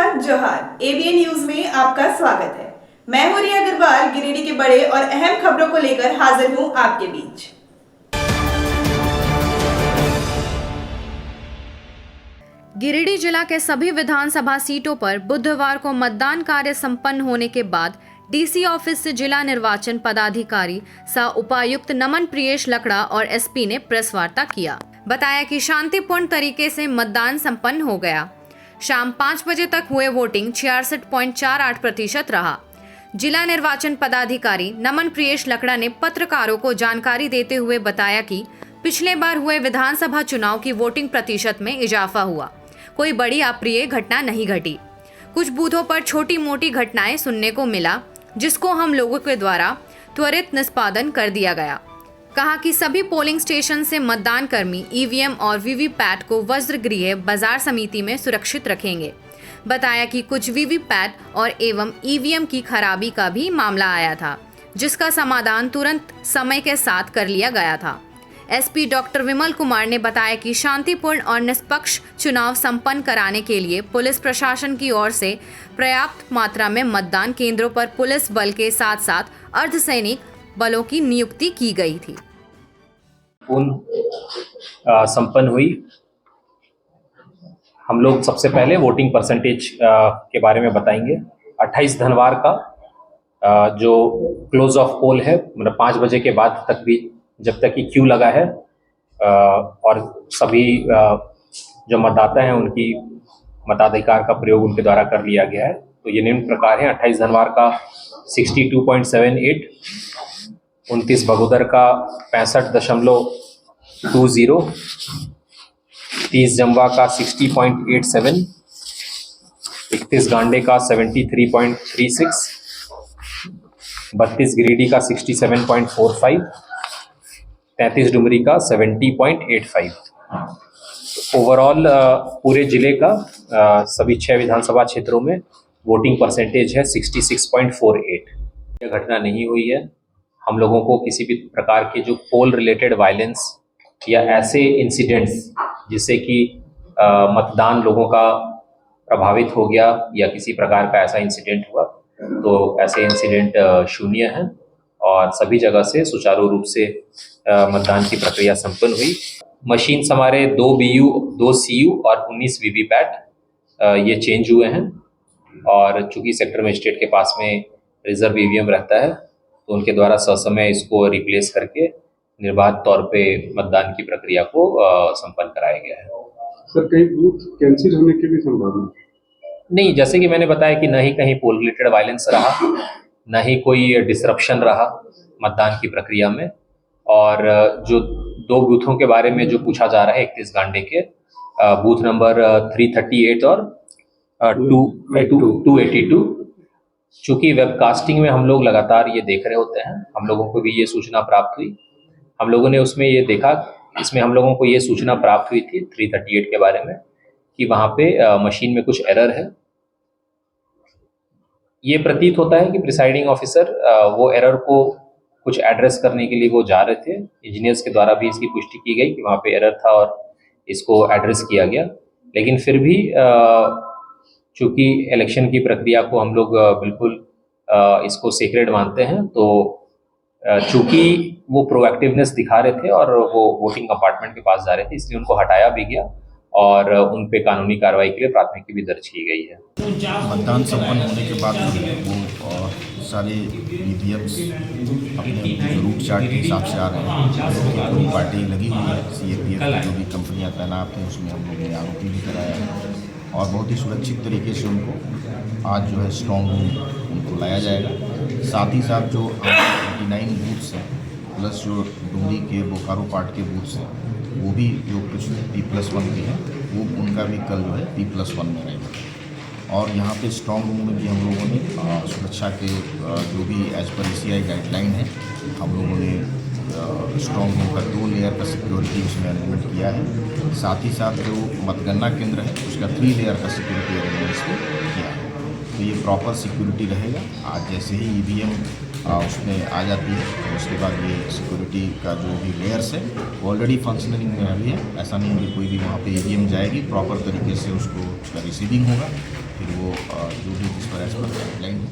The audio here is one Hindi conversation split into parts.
नमस्कार, जोहार। एबीएन न्यूज में आपका स्वागत है। मैं हूं रिया अग्रवाल, गिरिडीह के बड़े और अहम खबरों को लेकर हाजिर हूं आपके बीच। गिरिडीह जिला के सभी विधानसभा सीटों पर बुधवार को मतदान कार्य संपन्न होने के बाद डीसी ऑफिस से जिला निर्वाचन पदाधिकारी सह उपायुक्त नमन प्रियेश लकड़ा और एसपी ने प्रेस वार्ता किया। बताया कि शांतिपूर्ण तरीके से मतदान संपन्न हो गया। शाम 5 बजे तक हुए वोटिंग 66.48% रहा। जिला निर्वाचन पदाधिकारी नमन प्रियेश लकड़ा ने पत्रकारों को जानकारी देते हुए बताया कि पिछले बार हुए विधानसभा चुनाव की वोटिंग प्रतिशत में इजाफा हुआ। कोई बड़ी अप्रिय घटना नहीं घटी। कुछ बूथों पर छोटी मोटी घटनाएं सुनने को मिला, जिसको हम लोगों के द्वारा त्वरित निष्पादन कर दिया गया। कहा कि सभी पोलिंग स्टेशन से मतदान कर्मी ईवीएम और वीवीपैट को वज्रगृह बाजार समिति में सुरक्षित रखेंगे। बताया कि कुछ वीवीपैट और एवं ईवीएम की खराबी का भी मामला आया था, जिसका समाधान तुरंत समय के साथ कर लिया गया था। एसपी डॉक्टर विमल कुमार ने बताया कि शांतिपूर्ण और निष्पक्ष चुनाव संपन्न कराने के लिए पुलिस प्रशासन की ओर से पर्याप्त मात्रा में मतदान केंद्रों पर पुलिस बल के साथ साथ अर्धसैनिक बलों की नियुक्ति की गई थी। संपन्न हुई। हम लोग सबसे पहले वोटिंग परसेंटेज के बारे में बताएंगे। 28 धनवार का जो क्लोज ऑफ पोल है, मतलब 5 बजे के बाद तक भी जब तक कि क्यू लगा है और सभी जो मतदाता हैं उनकी मताधिकार का प्रयोग उनके द्वारा कर लिया गया है। तो ये निम्न प्रकार है। 28 धनवार का 62.78, 29 बगोदर का 65.20, 30 जमवा का 60.87, 31 गांडे का 73.36, 32 गिरिडीह का 67.45, 33 डुमरी का 70.85। ओवरऑल पूरे जिले का सभी 6 विधानसभा क्षेत्रों में वोटिंग परसेंटेज है 66.48। यह घटना नहीं हुई है। हम लोगों को किसी भी प्रकार के जो पोल रिलेटेड वायलेंस या ऐसे इंसिडेंट्स जिससे कि मतदान लोगों का प्रभावित हो गया या किसी प्रकार का ऐसा इंसिडेंट हुआ, तो ऐसे इंसिडेंट शून्य हैं और सभी जगह से सुचारू रूप से मतदान की प्रक्रिया संपन्न हुई। मशीन्स हमारे 2 BU, 2 CU और 19 वीवीपैट ये चेंज हुए हैं और चूंकि सेक्टर मजिस्ट्रेट के पास में रिजर्व ईवीएम रहता है तो उनके द्वारा ससमय इसको रिप्लेस करके निर्बाध तौर पे मतदान की प्रक्रिया को संपन्न कराया गया है। सर, कहीं बूथ कैंसिल होने की भी संभावना नहीं, जैसे कि मैंने बताया कि न ही कहीं पोल रिलेटेड वायलेंस रहा, न ही कोई डिसरप्शन रहा मतदान की प्रक्रिया में। और जो 2 बूथों के बारे में जो पूछा जा रहा है 31 गांडे के बूथ नंबर 338 और 282, चूंकि वेबकास्टिंग में हम लोग लगातार ये देख रहे होते हैं, हम लोगों को भी ये सूचना प्राप्त हुई। हम लोगों ने उसमें ये देखा, इसमें हम लोगों को ये सूचना प्राप्त हुई थी 338 के बारे में कि वहाँ पे मशीन में कुछ एरर है। ये प्रतीत होता है कि प्रिसाइडिंग ऑफिसर वो एरर को कुछ एड्रेस करने के लिए वो जा रहे थे। इंजीनियर्स के द्वारा भी इसकी पुष्टि की गई कि वहाँ पे एरर था और इसको एड्रेस किया गया। लेकिन फिर भी चूंकि इलेक्शन की प्रक्रिया को हम लोग बिल्कुल इसको सीक्रेट मानते हैं, तो चूंकि वो प्रोएक्टिवनेस दिखा रहे थे और वो वोटिंग कंपार्टमेंट के पास जा रहे थे, इसलिए उनको हटाया भी गया और उन पे कानूनी कार्रवाई के लिए प्राथमिकी भी दर्ज की गई है। मतदान संपन्न होने के बाद वो सारे ईवीएम्स अपने रूट चार्ट के हिसाब से आ रहे हैं। पूरी पार्टी लगी हुई है। CAPF की जो भी कंपनियां तैनात हैं उसमें हम लोगों ने आरोपी भी कराया है और बहुत ही सुरक्षित तरीके से उनको आज जो है स्ट्रॉन्ग रूम उनको लाया जाएगा। साथ ही साथ जो 29 बूथ्स हैं प्लस जो डुमरी के बोकारो पार्ट के बूथ्स हैं वो भी जो कुछ P+1 के हैं वो उनका भी कल जो है P+1 में रहेगा। और यहाँ पे स्ट्रॉन्ग रूम में भी हम लोगों ने सुरक्षा के जो भी एज पर ECI गाइडलाइन है, हम लोगों ने स्ट्रॉन्ग रूम का 2 लेयर का सिक्योरिटी उसमें अरेंजमेंट किया है। साथ ही साथ जो मतगणना केंद्र है उसका 3 लेयर का सिक्योरिटी अरेंजमेंट किया है। तो ये प्रॉपर सिक्योरिटी रहेगा। आज जैसे ही EVM उसमें आ जाती है तो उसके बाद ये सिक्योरिटी का जो भी लेयर्स है वो ऑलरेडी फंक्शनिंग में अभी है। ऐसा नहीं है कि कोई भी वहाँ पे EVM जाएगी, प्रॉपर तरीके से उसको रिसीविंग होगा, फिर वो जो भी जिस पर एज पर गाइडलाइन हो।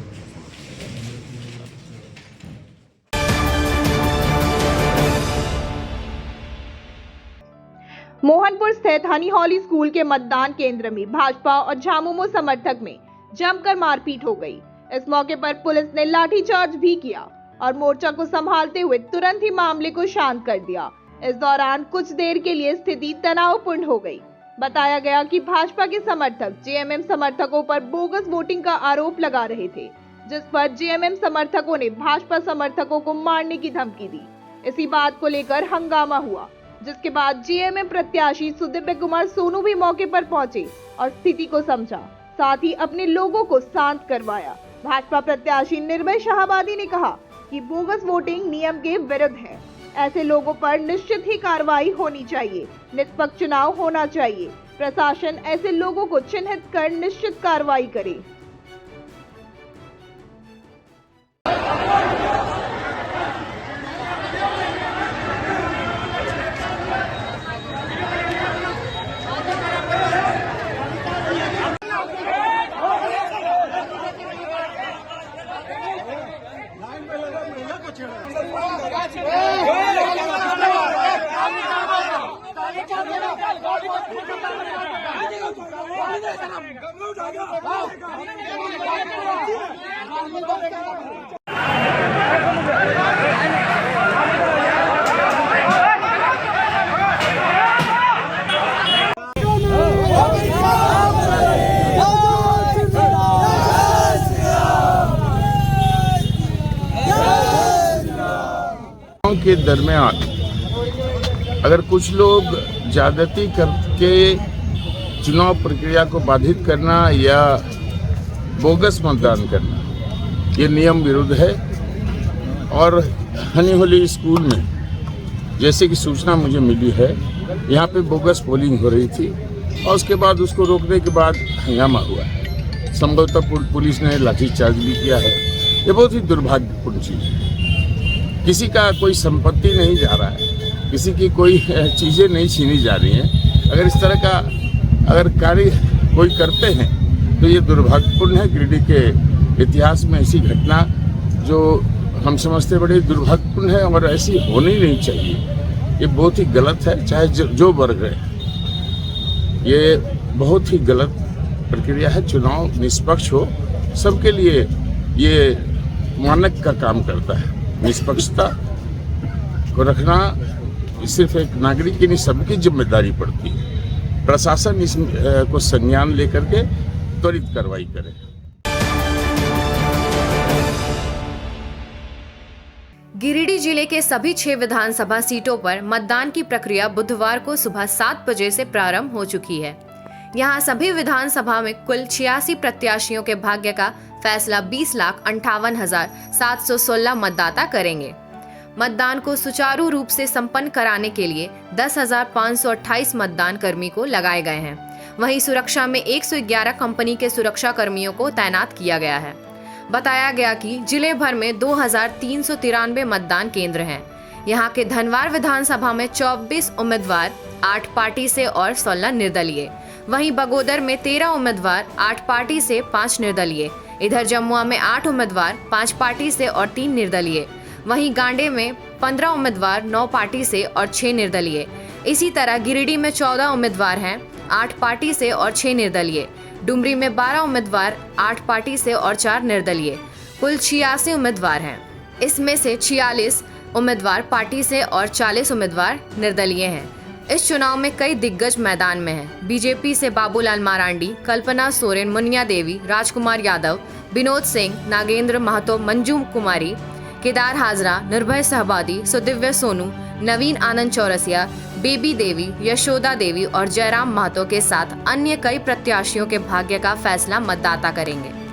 मोहनपुर स्थित हनी हॉली स्कूल के मतदान केंद्र में भाजपा और झामुमो समर्थक में जमकर मारपीट हो गई। इस मौके पर पुलिस ने लाठीचार्ज भी किया और मोर्चा को संभालते हुए तुरंत ही मामले को शांत कर दिया। इस दौरान कुछ देर के लिए स्थिति तनावपूर्ण हो गई। बताया गया कि भाजपा के समर्थक JMM समर्थकों पर बोगस वोटिंग का आरोप लगा रहे थे, जिस पर JMM समर्थकों ने भाजपा समर्थकों को मारने की धमकी दी। इसी बात को लेकर हंगामा हुआ, जिसके बाद JMM प्रत्याशी सुदिव्य कुमार सोनू भी मौके पर पहुंचे और स्थिति को समझा, साथ ही अपने लोगों को शांत करवाया। भाजपा प्रत्याशी निर्भय शाहबादी ने कहा कि बोगस वोटिंग नियम के विरुद्ध है। ऐसे लोगों पर निश्चित ही कार्रवाई होनी चाहिए। निष्पक्ष चुनाव होना चाहिए। प्रशासन ऐसे लोगों को चिन्हित कर निश्चित कार्रवाई करे। के दरमियान अगर कुछ लोग ज्यादती करके चुनाव प्रक्रिया को बाधित करना या बोगस मतदान करना, ये नियम विरुद्ध है। और हनी होली स्कूल में जैसे कि सूचना मुझे मिली है, यहाँ पे बोगस पोलिंग हो रही थी और उसके बाद उसको रोकने के बाद हंगामा हुआ है। संभवतः पुलिस ने लाठीचार्ज भी किया है। ये बहुत ही दुर्भाग्यपूर्ण चीज़ है। किसी का कोई संपत्ति नहीं जा रहा है, किसी की कोई चीज़ें नहीं छीनी जा रही हैं। अगर इस तरह का अगर कार्य कोई करते हैं तो ये दुर्भाग्यपूर्ण है। गिरिडीह के इतिहास में ऐसी घटना जो हम समझते बड़ी दुर्भाग्यपूर्ण है और ऐसी होनी नहीं चाहिए। ये बहुत ही गलत है, चाहे जो वर्ग है। ये बहुत ही गलत प्रक्रिया है। चुनाव निष्पक्ष हो, सबके लिए ये मानक का काम करता है। निष्पक्षता को रखना सिर्फ एक नागरिक की नहीं, सबकी जिम्मेदारी पड़ती है। प्रशासन इस को संज्ञान लेकर के त्वरित कार्रवाई करे। गिरिडीह जिले के सभी 6 विधानसभा सीटों पर मतदान की प्रक्रिया बुधवार को सुबह 7 बजे से प्रारंभ हो चुकी है। यहां सभी विधानसभा में कुल 86 प्रत्याशियों के भाग्य का फैसला 20,58,716 मतदाता करेंगे। मतदान को सुचारू रूप से संपन्न कराने के लिए 10,528 मतदान कर्मी को लगाए गए हैं। वहीं सुरक्षा में 111 कंपनी के सुरक्षा कर्मियों को तैनात किया गया है। बताया गया कि जिले भर में 2,393 मतदान केंद्र हैं। यहाँ के धनवार विधानसभा में 24 उम्मीदवार 8 पार्टी से और 16 निर्दलीय। वहीं बगोदर में 13 उम्मीदवार 8 पार्टी से 5 निर्दलीय। इधर जमुआ में 8 उम्मीदवार 5 पार्टी से और 3 निर्दलीय। वहीं गांडे में 15 उम्मीदवार 9 पार्टी से और 6 निर्दलीय। इसी तरह गिरिडीह में 14 उम्मीदवार हैं 8 पार्टी से और 6 निर्दलीय। डुमरी में 12 उम्मीदवार 8 पार्टी से और 4 निर्दलीय। कुल 86 उम्मीदवार हैं। इसमें से 46 उम्मीदवार पार्टी से और 40 उम्मीदवार निर्दलीय हैं। इस चुनाव में कई दिग्गज मैदान में हैं। बीजेपी से बाबूलाल मारांडी, कल्पना सोरेन, मुनिया देवी, राजकुमार यादव, विनोद सिंह, नागेंद्र महतो, मंजू कुमारी, केदार हाजरा, निर्भय शाहबादी, सुदिव्य सोनू, नवीन आनंद चौरसिया, बेबी देवी, यशोदा देवी और जयराम महतो के साथ अन्य कई प्रत्याशियों के भाग्य का फैसला मतदाता करेंगे।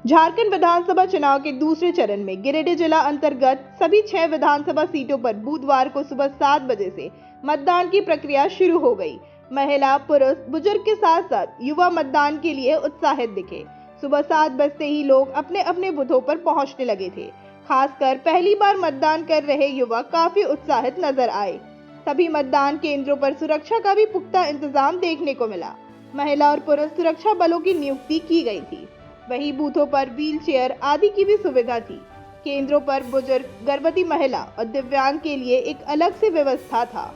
झारखंड विधानसभा चुनाव के दूसरे चरण में गिरिडीह जिला अंतर्गत सभी 6 विधानसभा सीटों पर बुधवार को सुबह 7 बजे से मतदान की प्रक्रिया शुरू हो गई। महिला, पुरुष, बुजुर्ग के साथ साथ युवा मतदान के लिए उत्साहित दिखे। सुबह 7 बजते ही लोग अपने अपने बूथों पर पहुंचने लगे थे। खासकर पहली बार मतदान कर रहे युवा काफी उत्साहित नजर आए। सभी मतदान केंद्रों पर सुरक्षा का भी पुख्ता इंतजाम देखने को मिला। महिला और पुरुष सुरक्षा बलों की नियुक्ति की गई थी। वहीं बूथों पर व्हील चेयर आदि की भी सुविधा थी। केंद्रों पर बुजुर्ग, गर्भवती महिला और दिव्यांग के लिए एक अलग से व्यवस्था था।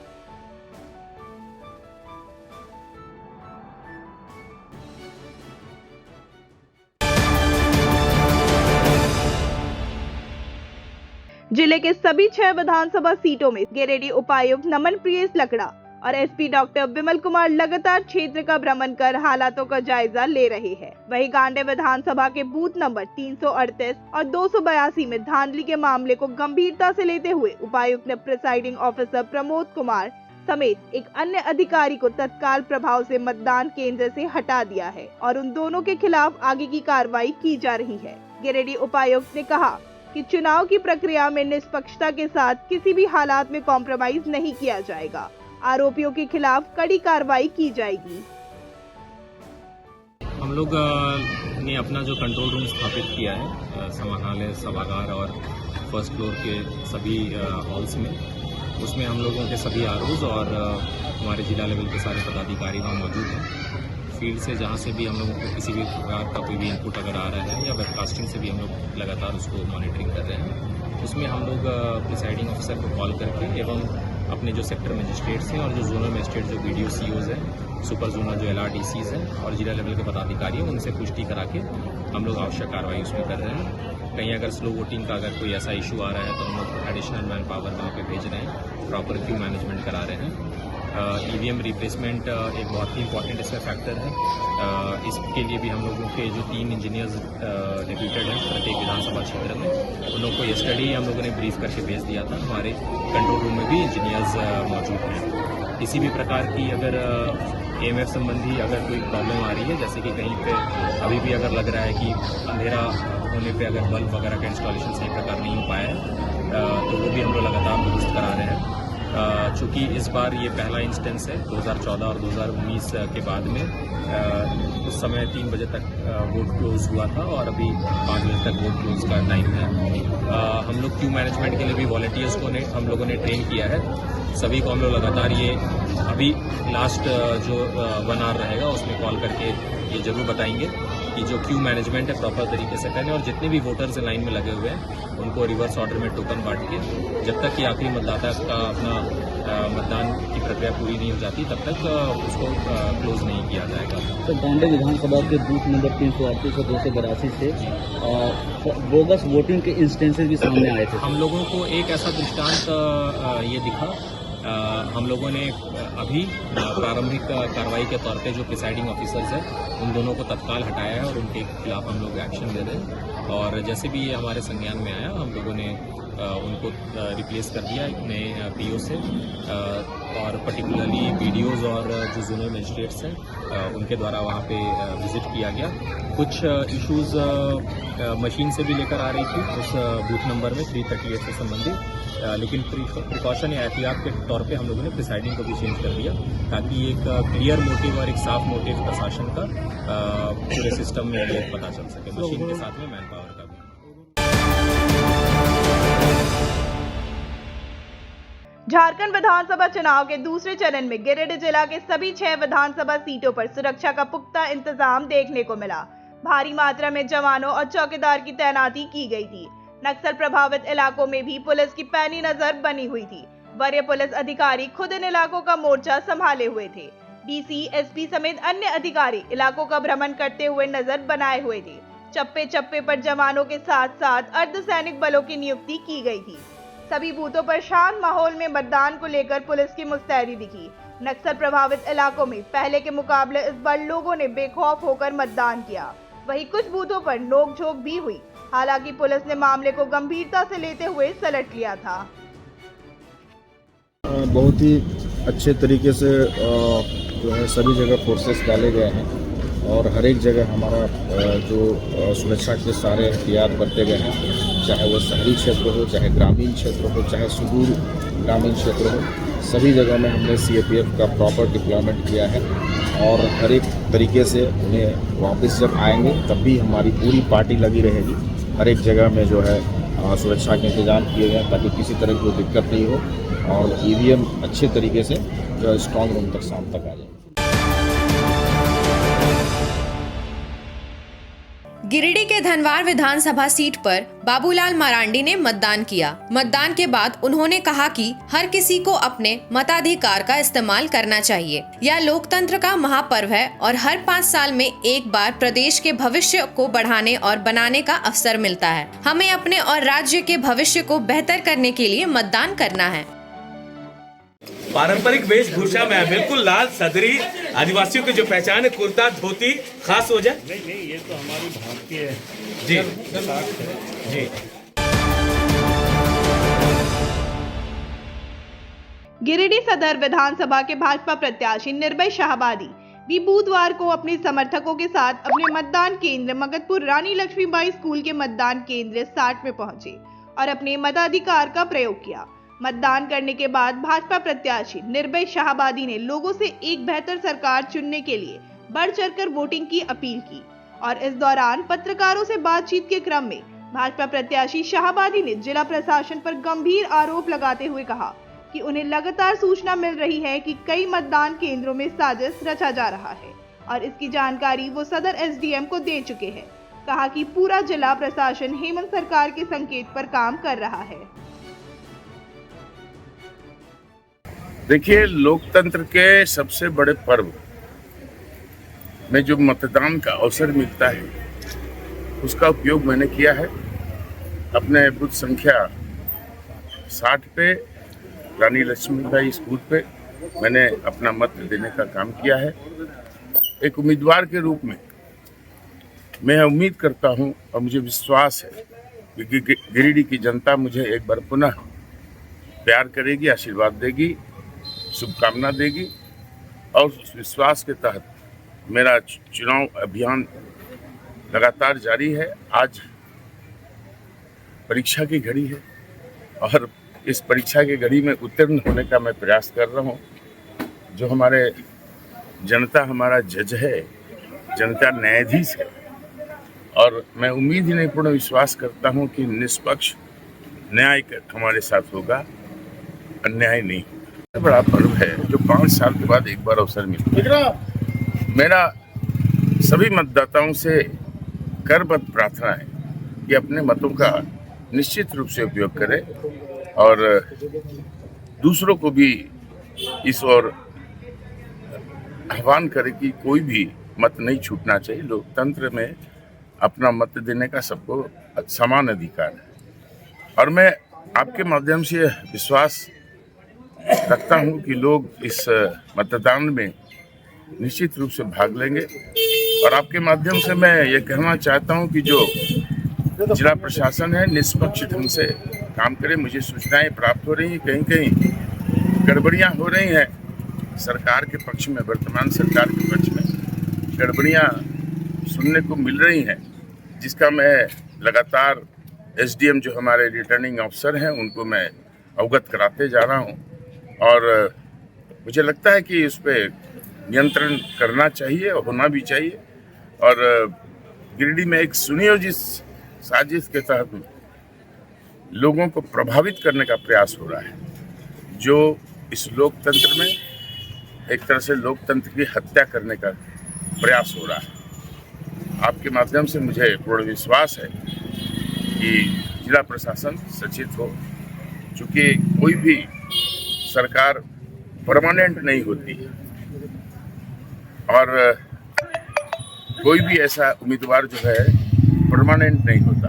जिले के सभी 6 विधानसभा सीटों में गिरिडीह उपायुक्त नमन प्रियेश लकड़ा और एसपी डॉक्टर विमल कुमार लगातार क्षेत्र का भ्रमण कर हालातों का जायजा ले रहे हैं। वहीं गांडे विधानसभा के बूथ नंबर 338 और 282 में धांधली के मामले को गंभीरता से लेते हुए उपायुक्त ने प्रिसाइडिंग ऑफिसर प्रमोद कुमार समेत एक अन्य अधिकारी को तत्काल प्रभाव से मतदान केंद्र से हटा दिया है और उन दोनों के खिलाफ आगे की कार्रवाई की जा रही है। गिरिडीह उपायुक्त ने कहा कि चुनाव की प्रक्रिया में निष्पक्षता के साथ किसी भी हालात में कॉम्प्रोमाइज नहीं किया जाएगा। आरोपियों के खिलाफ कड़ी कार्रवाई की जाएगी। हम लोग ने अपना जो कंट्रोल रूम स्थापित किया है समाहरणालय, सभागार और फर्स्ट फ्लोर के सभी हॉल्स में, उसमें हम लोगों के सभी आरओज और हमारे जिला लेवल के सारे पदाधिकारी वहाँ मौजूद हैं। फील्ड से जहाँ से भी हम लोगों को किसी भी प्रकार का कोई भी इनपुट अगर आ रहा है या वेबकास्टिंग से भी हम लोग लगातार उसको मॉनिटरिंग कर रहे हैं। उसमें हम लोग प्रिसाइडिंग ऑफिसर को कॉल करके एवं अपने जो सेक्टर मजिस्ट्रेट्स हैं और जो जोनल मजिस्ट्रेट जो बीडीओ सीओज हैं, सुपर जोनल जो एलआरडीसीज हैं और जिला लेवल के पदाधिकारी हैं, उनसे पुष्टि करा के हम लोग आवश्यक कार्रवाई उसमें कर रहे हैं। कहीं अगर स्लो वोटिंग का अगर कोई ऐसा इशू आ रहा है तो हम लोग एडिशनल मैन पावर वहाँ पे भेज रहे हैं, प्रॉपर क्यू मैनेजमेंट करा रहे हैं। ईवीएम रिप्लेसमेंट एक बहुत ही इंपॉर्टेंट इसमें फैक्टर है। इसके लिए भी हम लोगों के जो 3 इंजीनियर्स डेप्यूटेड हैं प्रत्येक विधानसभा क्षेत्र में, उन लोगों को यस्टरडे हम लोगों ने ब्रीफ करके भेज दिया था। हमारे कंट्रोल रूम में भी इंजीनियर्स मौजूद हैं। किसी भी प्रकार की अगर एएमएफ संबंधी अगर कोई प्रॉब्लम आ रही है, जैसे कि कहीं पे अभी भी अगर लग रहा है कि अंधेरा होने पे अगर बल्ब वगैरह का इंस्टॉलेशन सही प्रकार नहीं हो पाया है, तो वो भी हम लोग लगातार दुरुस्त करा रहे हैं। चूँकि इस बार ये पहला इंस्टेंस है 2014 और 2019 के बाद में, उस समय 3 बजे तक वोट क्लोज हुआ था और अभी 5 बजे तक वोट क्लोज का टाइम है। हम लोग क्यू मैनेजमेंट के लिए भी वॉलंटियर्स को हम लोगों ने ट्रेन किया है। सभी को हम लोग लगातार ये अभी लास्ट जो 1 आवर रहेगा उसमें कॉल करके ये जरूर बताएंगे कि जो क्यू मैनेजमेंट है प्रॉपर तरीके से करें और जितने भी वोटर्स लाइन में लगे हुए हैं उनको रिवर्स ऑर्डर में टोकन बांट के जब तक कि आखिरी मतदाता का अपना मतदान की प्रक्रिया पूरी नहीं हो जाती तब तक उसको क्लोज नहीं किया जाएगा। तो गांडे विधानसभा के बूथ नंबर 338 और 282 से बोगस वोटिंग के इंस्टेंसेस भी सामने आए थे। हम लोगों को एक ऐसा दृष्टांत ये दिखा। हम लोगों ने अभी प्रारंभिक कार्रवाई के तौर पे जो प्रिसाइडिंग ऑफिसर्स हैं उन दोनों को तत्काल हटाया है और उनके खिलाफ हम लोग एक्शन ले रहे हैं। और जैसे भी ये हमारे संज्ञान में आया हम लोगों ने उनको रिप्लेस कर दिया एक नए पीओ से, और पर्टिकुलरली बीडीओज और जो जोनल मजिस्ट्रेट्स हैं उनके द्वारा वहाँ पे विजिट किया गया। कुछ इश्यूज मशीन से भी लेकर आ रही थी उस बूथ नंबर में 338 से संबंधित, लेकिन प्रिकॉशन या एहतियात के तौर पे हम लोगों ने प्रिसाइडिंग को भी चेंज कर दिया ताकि एक क्लियर मोटिव और एक साफ मोटिव प्रशासन का पूरे सिस्टम में पता चल सके, मशीन के साथ में मैन पावर का भी। झारखंड विधानसभा चुनाव के दूसरे चरण में गिरिडीह जिला के सभी 6 विधानसभा सीटों पर सुरक्षा का पुख्ता इंतजाम देखने को मिला। भारी मात्रा में जवानों और चौकीदार की तैनाती की गई थी। नक्सल प्रभावित इलाकों में भी पुलिस की पैनी नजर बनी हुई थी। वरीय पुलिस अधिकारी खुद इन इलाकों का मोर्चा संभाले हुए थे। डीसी, एसपी समेत अन्य अधिकारी इलाकों का भ्रमण करते हुए नजर बनाए हुए थे। चप्पे चप्पे पर जवानों के साथ साथ अर्धसैनिक बलों की नियुक्ति की गई थी। सभी बूथों पर शांत माहौल में मतदान को लेकर पुलिस की मुस्तैदी दिखी। नक्सल प्रभावित इलाकों में पहले के मुकाबले इस बार लोगों ने बेखौफ होकर मतदान किया। वहीं कुछ बूथों पर नोकझोंक भी हुई। हालांकि पुलिस ने मामले को गंभीरता से लेते हुए सलट लिया था। बहुत ही अच्छे तरीके से जो है सभी जगह फोर्सेस डाले गए हैं और हर एक जगह हमारा जो सुरक्षा के सारे एहतियात बरते गए हैं, चाहे वो शहरी क्षेत्र हो, चाहे ग्रामीण क्षेत्र हो, चाहे सुदूर ग्रामीण क्षेत्र हो, सभी जगह में हमने CAPF का प्रॉपर डिप्लॉयमेंट किया है और हर एक तरीके से उन्हें वापस जब आएंगे तब भी हमारी पूरी पार्टी लगी रहेगी। हर एक जगह में जो है सुरक्षा के इंतजाम किए गए ताकि किसी तरह की कोई दिक्कत नहीं हो और EVM अच्छे तरीके से जो है स्ट्रॉन्ग रूम तक शाम तक आ जाए। गिरिडीह के धनवार विधानसभा सीट पर बाबूलाल मरांडी ने मतदान किया। मतदान के बाद उन्होंने कहा कि हर किसी को अपने मताधिकार का इस्तेमाल करना चाहिए। यह लोकतंत्र का महापर्व है और हर 5 साल में एक बार प्रदेश के भविष्य को बढ़ाने और बनाने का अवसर मिलता है। हमें अपने और राज्य के भविष्य को बेहतर करने के लिए मतदान करना है। पारंपरिक वेशभूषा में बिल्कुल लाल सदरी, आदिवासियों की जो पहचान है, कुर्ता धोती खास हो जाए। नहीं, ये तो हमारी भारतीय जी जी। गिरिडीह सदर विधानसभा के भाजपा प्रत्याशी निर्भय शाहबादी भी बुधवार को अपने समर्थकों के साथ अपने मतदान केंद्र मगधपुर रानी लक्ष्मीबाई स्कूल के मतदान केंद्र 60 में पहुंचे और अपने मताधिकार का प्रयोग किया। मतदान करने के बाद भाजपा प्रत्याशी निर्भय शाहबादी ने लोगों से एक बेहतर सरकार चुनने के लिए बढ़ चढ़कर वोटिंग की अपील की और इस दौरान पत्रकारों से बातचीत के क्रम में भाजपा प्रत्याशी शाहबादी ने जिला प्रशासन पर गंभीर आरोप लगाते हुए कहा कि उन्हें लगातार सूचना मिल रही है कि कई मतदान केंद्रों में साजिश रचा जा रहा है और इसकी जानकारी वो सदर SDM को दे चुके हैं। कहा कि पूरा जिला प्रशासन हेमंत सरकार के संकेत पर काम कर रहा है। देखिए, लोकतंत्र के सबसे बड़े पर्व में जो मतदान का अवसर मिलता है उसका उपयोग मैंने किया है। अपने बूथ संख्या 60 पे रानी लक्ष्मीबाई स्कूल पे मैंने अपना मत देने का काम किया है। एक उम्मीदवार के रूप में मैं उम्मीद करता हूं और मुझे विश्वास है कि गिरिडीह की जनता मुझे एक बार पुनः प्यार करेगी, आशीर्वाद देगी, शुभकामना देगी और उस विश्वास के तहत मेरा चुनाव अभियान लगातार जारी है। आज परीक्षा की घड़ी है और इस परीक्षा की घड़ी में उत्तीर्ण होने का मैं प्रयास कर रहा हूँ। जो हमारे जनता हमारा जज है, जनता न्यायाधीश है और मैं उम्मीद ही नहीं पूर्ण विश्वास करता हूँ कि निष्पक्ष न्याय हमारे साथ होगा, अन्याय नहीं। बड़ा पर्व है जो 5 साल के बाद एक बार अवसर मिलता है। मेरा सभी मतदाताओं से करबद्ध प्रार्थना है कि अपने मतों का निश्चित रूप से उपयोग करें और दूसरों को भी इस ओर आह्वान करें कि कोई भी मत नहीं छूटना चाहिए। लोकतंत्र में अपना मत देने का सबको समान अधिकार है और मैं आपके माध्यम से विश्वास रखता हूं कि लोग इस मतदान में निश्चित रूप से भाग लेंगे और आपके माध्यम से मैं ये कहना चाहता हूं कि जो जिला प्रशासन है निष्पक्ष ढंग से काम करे। मुझे सूचनाएं प्राप्त हो रही हैं, कहीं कहीं गड़बड़ियां हो रही हैं सरकार के पक्ष में, वर्तमान सरकार के पक्ष में गड़बड़ियां सुनने को मिल रही हैं, जिसका मैं लगातार SDM जो हमारे रिटर्निंग अफसर हैं उनको मैं अवगत कराते जा रहा हूं और मुझे लगता है कि इस पे नियंत्रण करना चाहिए, होना भी चाहिए और गिरिडीह में एक सुनियोजित साजिश के तहत लोगों को प्रभावित करने का प्रयास हो रहा है, जो इस लोकतंत्र में एक तरह से लोकतंत्र की हत्या करने का प्रयास हो रहा है। आपके माध्यम से मुझे पूर्ण विश्वास है कि जिला प्रशासन सचेत हो, चूँकि कोई भी सरकार परमानेंट नहीं होती और कोई भी ऐसा उम्मीदवार जो है परमानेंट नहीं होता।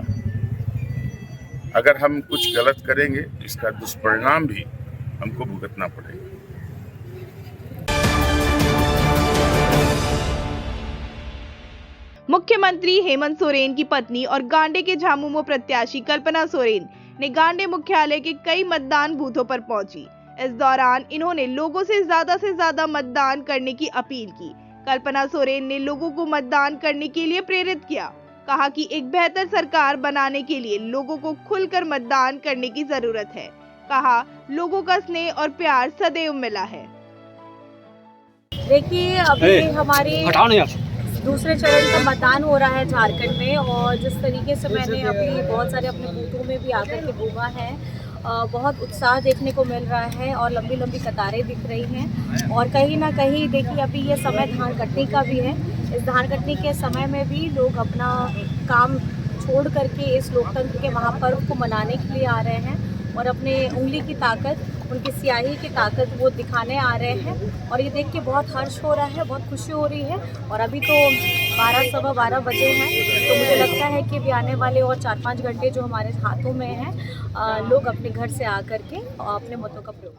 अगर हम कुछ गलत करेंगे इसका दुष्परिणाम भी हमको भुगतना पड़ेगा। मुख्यमंत्री हेमंत सोरेन की पत्नी और गांडे के झामुमो प्रत्याशी कल्पना सोरेन ने गांडे मुख्यालय के कई मतदान बूथों पर पहुंची। इस दौरान इन्होंने लोगों से ज्यादा मतदान करने की अपील की। कल्पना सोरेन ने लोगों को मतदान करने के लिए प्रेरित किया। कहा कि एक बेहतर सरकार बनाने के लिए लोगों को खुलकर मतदान करने की जरूरत है। कहा लोगों का स्नेह और प्यार सदैव मिला है। देखिए अभी हमारे दूसरे चरण का मतदान हो रहा है झारखंड में, और जिस तरीके से मैंने अभी बहुत सारे अपने बूथों में भी आकर के घूमा है, बहुत उत्साह देखने को मिल रहा है और लंबी लंबी कतारें दिख रही हैं। और कहीं ना कहीं देखिए अभी ये समय धान कटने का भी है। इस धान कटने के समय में भी लोग अपना काम छोड़ करके इस लोकतंत्र के महापर्व को मनाने के लिए आ रहे हैं और अपने उंगली की ताकत, उनकी स्याही की ताकत वो दिखाने आ रहे हैं। और ये देख के बहुत हर्ष हो रहा है, बहुत खुशी हो रही है। और अभी तो 12 बजे हैं, तो मुझे लगता है कि भी आने वाले और 4-5 घंटे जो हमारे हाथों में हैं, लोग अपने घर से आकर के अपने मतों का प्रयोग।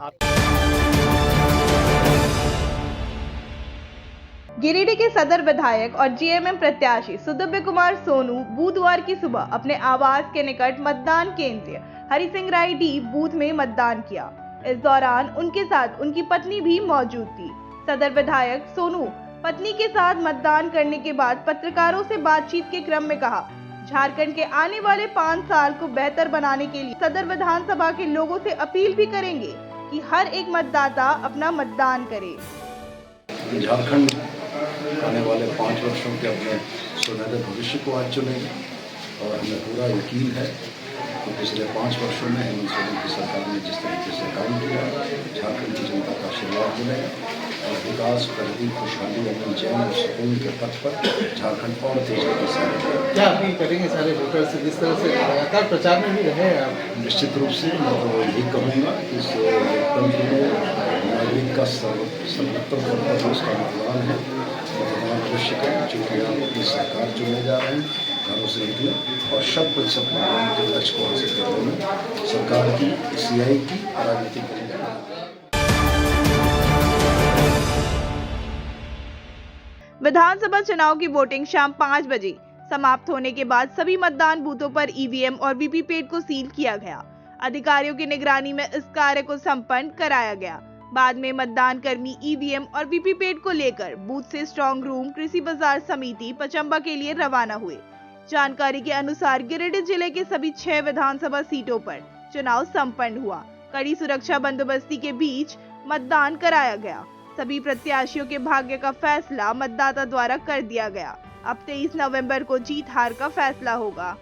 गिरिडीह के सदर विधायक और जीएमएम प्रत्याशी सुदिव्य कुमार सोनू बुधवार की सुबह अपने आवास के निकट मतदान केंद्र हरिसिंगराई डी बूथ में मतदान किया। इस दौरान उनके साथ उनकी पत्नी भी मौजूद थी। सदर विधायक सोनू पत्नी के साथ मतदान करने के बाद पत्रकारों से बातचीत के क्रम में कहा, झारखंड के आने वाले 5 साल को बेहतर बनाने के लिए सदर विधानसभा के लोगों से अपील भी करेंगे कि हर एक मतदाता अपना मतदान करे। झारखंड आने वाले 5 वर्षों के अपने सुनहरे भविष्य को आज चुनेगा और हमें पूरा यकीन है कि पिछले 5 वर्षों में हेमंत सोरेन की सरकार ने जिस तरीके से काम किया, झारखंड की जनता का आशीर्वाद मिलेगा और विकास, प्रगति, खुशहाली, अमन, चैन और सुकून के पथ पर झारखंड और तेजी के साथ। क्या अपील करेंगे सारे वोटर से, जिस तरह से लगातार प्रचार में भी रहे आप? निश्चित रूप से मैं तो यही कहूँगा कि इस लोकतंत्र में नागरिक का सर्वोत्तम कर्तव्य उसका मतदान है। मतदान अवश्य करें, चूँकि आप अपनी सरकार चुनने जा रहे हैं, घरों से निकले और 100% मतदान के लक्ष्य को हासिल करने में सरकार की, सीआई की राजनीति करेंगे। विधानसभा चुनाव की वोटिंग शाम 5 बजे समाप्त होने के बाद सभी मतदान बूथों पर ईवीएम और वीवीपैट को सील किया गया। अधिकारियों की निगरानी में इस कार्य को संपन्न कराया गया। बाद में मतदान कर्मी ईवीएम और वीवीपैट को लेकर बूथ से स्ट्रांग रूम कृषि बाजार समिति पचम्बा के लिए रवाना हुए। जानकारी के अनुसार गिरिडीह जिले के सभी 6 विधानसभा सीटों पर चुनाव संपन्न हुआ। कड़ी सुरक्षा बंदोबस्ती के बीच मतदान कराया गया। सभी प्रत्याशियों के भाग्य का फैसला मतदाता द्वारा कर दिया गया। अब 23 नवंबर को जीत हार का फैसला होगा।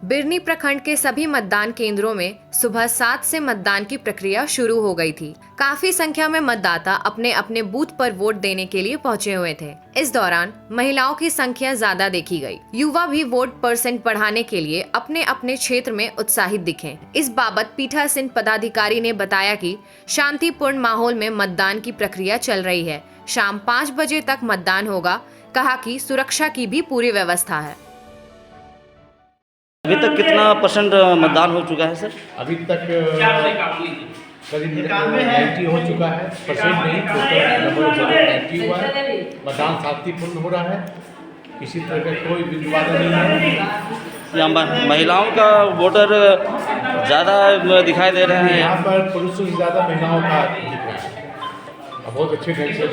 बिरनी प्रखंड के सभी मतदान केंद्रों में सुबह 7 से मतदान की प्रक्रिया शुरू हो गई थी। काफी संख्या में मतदाता अपने अपने बूथ पर वोट देने के लिए पहुंचे हुए थे। इस दौरान महिलाओं की संख्या ज्यादा देखी गई। युवा भी वोट परसेंट बढ़ाने के लिए अपने अपने क्षेत्र में उत्साहित दिखे। इस बाबत पीठासीन पदाधिकारी ने बताया कि शांतिपूर्ण माहौल में मतदान की प्रक्रिया चल रही है। शाम 5 बजे तक मतदान होगा। कहा कि सुरक्षा की भी पूरी व्यवस्था है। अभी तक कितना % मतदान हो चुका है सर? अभी तक करीब 90 हो चुका है, परसेंट नहीं, टोटल 90 हुआ है। मतदान शांतिपूर्ण हो रहा है, किसी तरह का कोई विवाद नहीं है। यहाँ महिलाओं का वोटर ज़्यादा दिखाई दे रहे हैं। यहाँ पर पुरुषों से ज़्यादा महिलाओं का दिख रहा है। बहुत अच्छे ढंग से।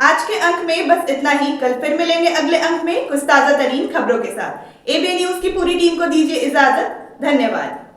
आज के अंक में बस इतना ही। कल फिर मिलेंगे अगले अंक में कुछ ताजा तरीन खबरों के साथ। एबीएन न्यूज की पूरी टीम को दीजिए इजाजत। धन्यवाद।